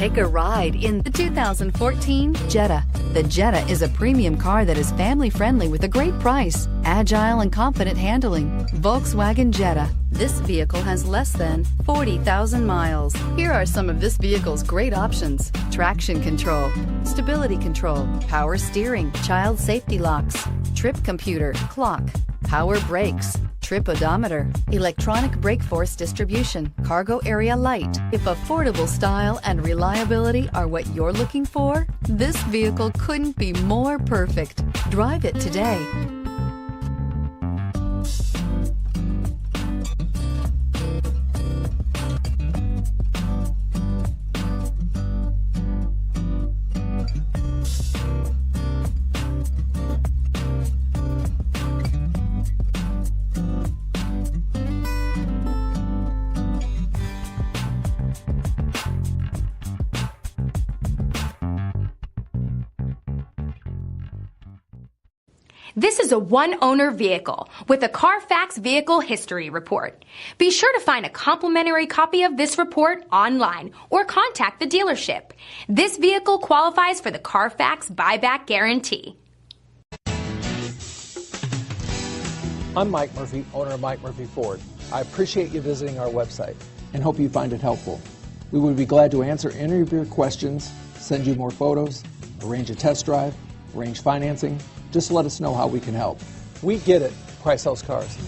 Take a ride in the 2014 Jetta. The Jetta is a premium car that is family-friendly with a great price, agile and confident handling. Volkswagen Jetta. This vehicle has less than 40,000 miles. Here are some of this vehicle's great options: traction control, stability control, power steering, child safety locks, trip computer, clock, power brakes, trip odometer, electronic brake force distribution, cargo area light. If affordable style and reliability are what you're looking for, this vehicle couldn't be more perfect. Drive it today. This is a one-owner vehicle with a Carfax Vehicle History Report. Be sure to find a complimentary copy of this report online or contact the dealership. This vehicle qualifies for the Carfax Buyback Guarantee. I'm Mike Murphy, owner of Mike Murphy Ford. I appreciate you visiting our website and hope you find it helpful. We would be glad to answer any of your questions, send you more photos, arrange a test drive, arrange financing. Just let us know how we can help. We get it. Price sells cars.